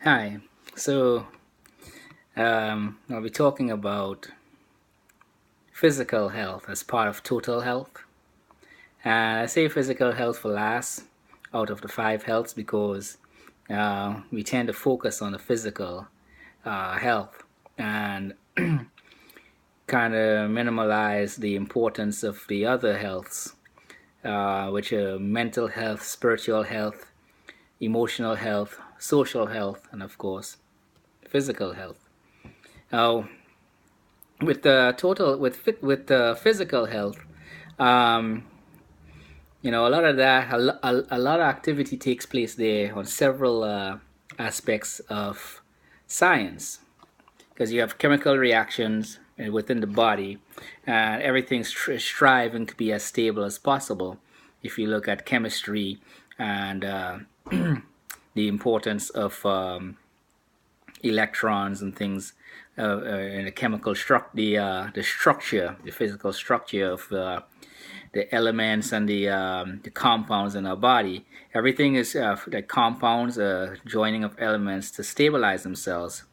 Hi. So I'll be talking about physical health as part of total health. I say physical health for last out of the five healths because we tend to focus on the physical health and kind of minimalize the importance of the other healths, which are mental health, spiritual health, emotional health, social health, and of course, physical health. Now, with the total with the physical health, um, a lot of that a lot of activity takes place there on several aspects of science because you have chemical reactions within the body and everything's striving to be as stable as possible. If you look at chemistry and the importance of electrons and things in the chemical structure, the structure, the physical structure of the elements and the compounds in our body. Everything is like compounds, joining of elements to stabilize themselves.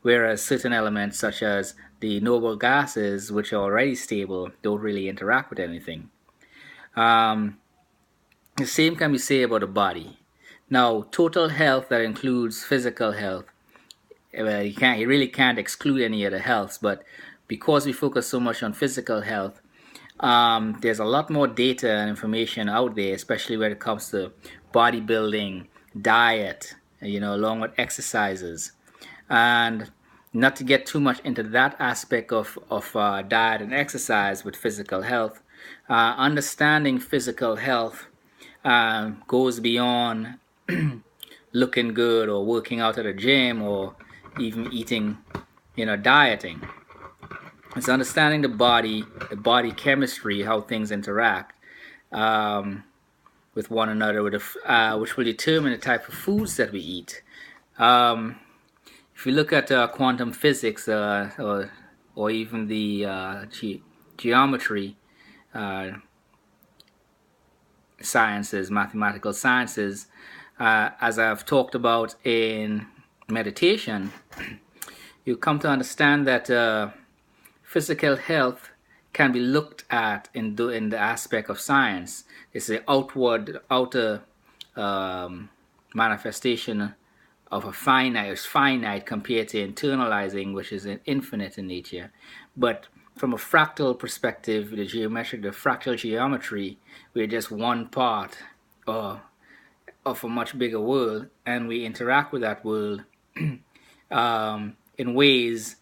Whereas certain elements, such as the noble gases, which are already stable, don't really interact with anything. Um, the same can be said about the body. Now, total health that includes physical health, well, you really can't exclude any other health, but because we focus so much on physical health, there's a lot more data and information out there, especially when it comes to bodybuilding, diet, along with exercises. And not to get too much into that aspect of diet and exercise with physical health, understanding physical health goes beyond looking good or working out at a gym or even eating, dieting. It's understanding the body chemistry, how things interact um, with one another, which will determine the type of foods that we eat. Um, if you look at quantum physics or even the geometry uh, sciences, mathematical sciences, as I've talked about in meditation, you come to understand that physical health can be looked at in the aspect of science. It's the outer um, manifestation of a finite. It's finite compared to internalizing, which is infinite in nature. But from a fractal perspective, the fractal geometry, we're just one part uh, of a much bigger world, and we interact with that world in ways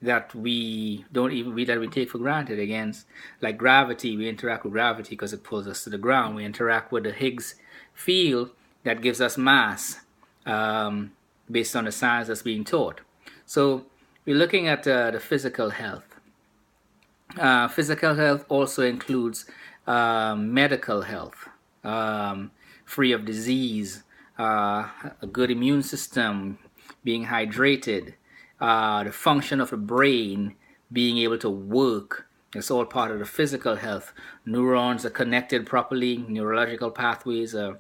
that we don't even that we take for granted. Against like gravity, we interact with gravity because it pulls us to the ground. We interact with the Higgs field that gives us mass, um, based on the science that's being taught. So we're looking at the physical health. Physical health also includes medical health, free of disease, a good immune system, being hydrated, the function of the brain being able to work. It's all part of the physical health. Neurons are connected properly, neurological pathways are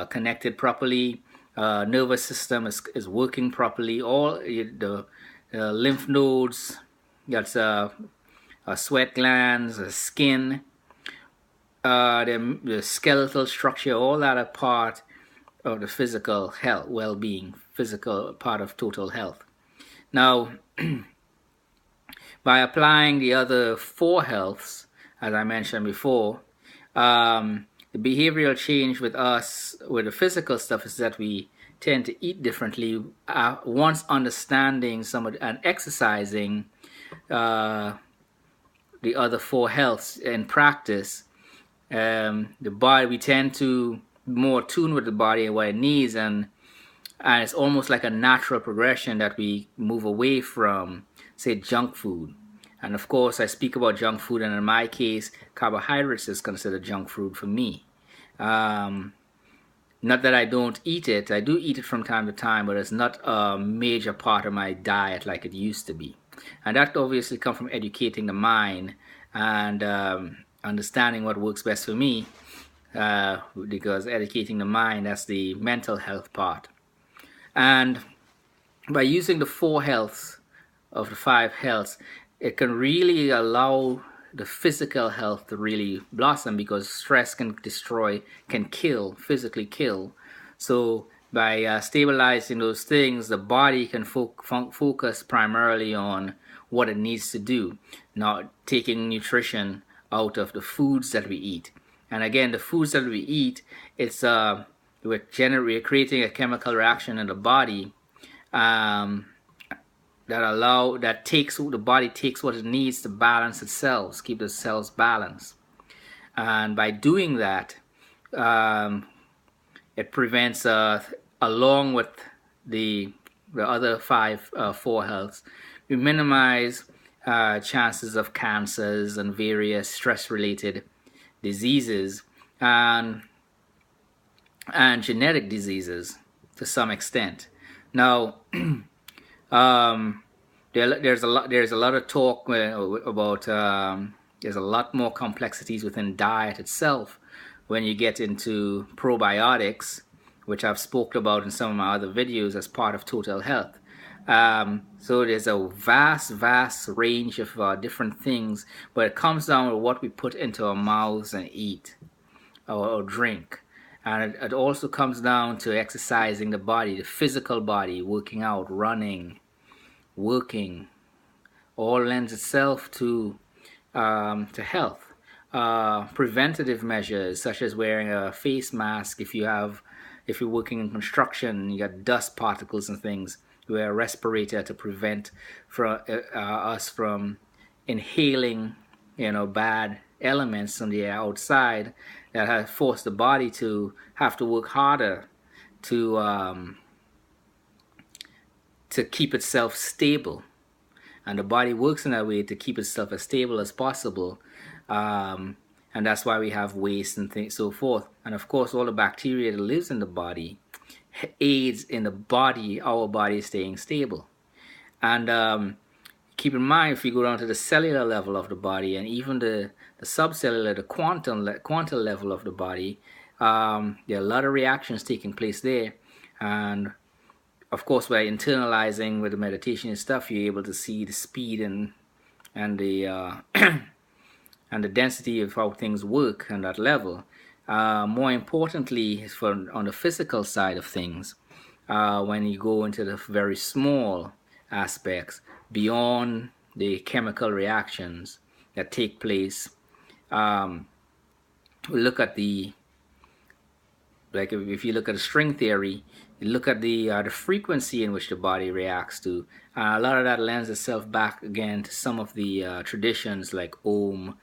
connected properly, nervous system is working properly, all the lymph nodes, that's sweat glands, skin, the skeletal structure, all that are part of the physical health, well-being, physical part of total health. Now, by applying the other four healths, as I mentioned before, the behavioral change with us, with the physical stuff, is that we tend to eat differently. Once understanding some of and exercising uh, the other four healths in practice, the body, we tend to more tune with the body and what it needs, and it's almost like a natural progression that we move away from, say, junk food. And of course, I speak about junk food, and in my case, carbohydrates is considered junk food for me. Um, Not that I don't eat it, I do eat it from time to time, but it's not a major part of my diet like it used to be. And that obviously comes from educating the mind and understanding what works best for me, because educating the mind, that's the mental health part. And by using the 4 healths of the 5 healths, it can really allow the physical health to really blossom, because stress can destroy, can kill, physically kill. So by stabilizing those things, the body can focus primarily on what it needs to do, not taking nutrition out of the foods that we eat. And again, the foods that we eat, it's we're creating a chemical reaction in the body, um, that takes, the body takes what it needs to balance itself, keep the cells balanced. And by doing that, um, it prevents, along with the other 4 healths, we minimize chances of cancers and various stress-related diseases, and genetic diseases to some extent. Now, there's a lot of talk about there's a lot more complexities within diet itself when you get into probiotics, which I've spoke about in some of my other videos as part of Total Health. So there's a vast range of different things, but it comes down to what we put into our mouths and eat or drink. And it also comes down to exercising the body, the physical body, working out, running, working, all lends itself to health. Preventative measures such as wearing a face mask if you're working in construction, you got dust particles and things. You wear a respirator to prevent us from inhaling, bad elements from the outside that have forced the body to have to work harder to keep itself stable. And the body works in that way to keep itself as stable as possible. And that's why we have waste and things, so forth. And of course, all the bacteria that lives in the body aids in our body staying stable. And keep in mind, if you go down to the cellular level of the body, and even the subcellular, the quantum level of the body, there are a lot of reactions taking place there. And of course, by internalizing with the meditation and stuff, you're able to see the speed and the and the density of how things work on that level. More importantly, on the physical side of things, when you go into the very small aspects beyond the chemical reactions that take place, we look at if you look at the string theory, you look at the frequency in which the body reacts to. A lot of that lends itself back again to some of the traditions like Om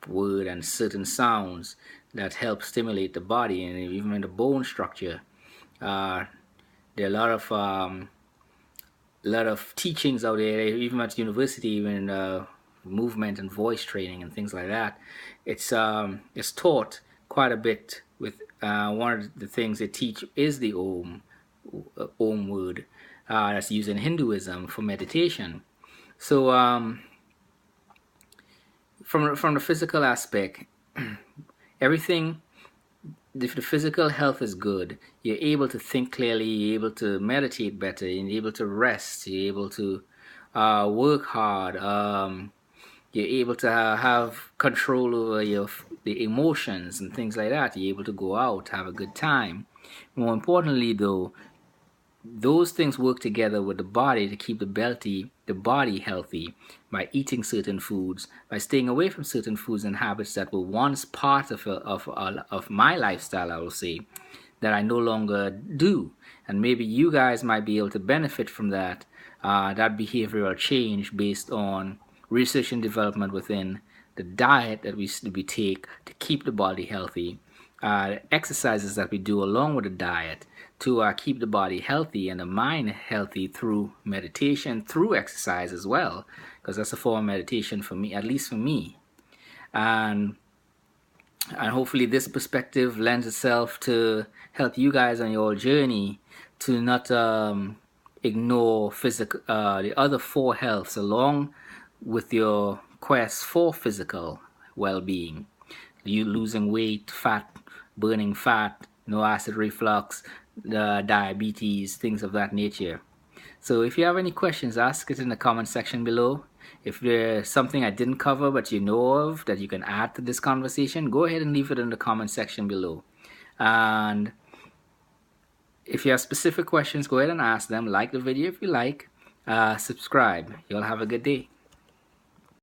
word and certain sounds that help stimulate the body, and even in the bone structure. There are a lot of teachings out there, even at university, even movement and voice training and things like that. It's taught quite a bit. With one of the things they teach is the Om word that's used in Hinduism for meditation. So from the physical aspect, everything, if the physical health is good, you're able to think clearly, you're able to meditate better, you're able to rest, you're able to work hard, you're able to have control over the emotions and things like that. You're able to go out, have a good time. More importantly, though, those things work together with the body to keep the body healthy by eating certain foods, by staying away from certain foods and habits that were once part of my lifestyle, I will say, that I no longer do. And maybe you guys might be able to benefit from that behavioral change based on research and development within the diet that we take to keep the body healthy, exercises that we do along with the diet to keep the body healthy and the mind healthy through meditation, through exercise as well, because that's a form of meditation for me, at least for me. And hopefully this perspective lends itself to help you guys on your journey to not ignore the other 4 healths along with your quest for physical well-being. You losing weight, burning fat, no acid reflux, diabetes, things of that nature. So if you have any questions, ask it in the comment section below. If there's something I didn't cover but you know of that you can add to this conversation, go ahead and leave it in the comment section below. And if you have specific questions, go ahead and ask them. Like the video if you like. Subscribe. You'll have a good day.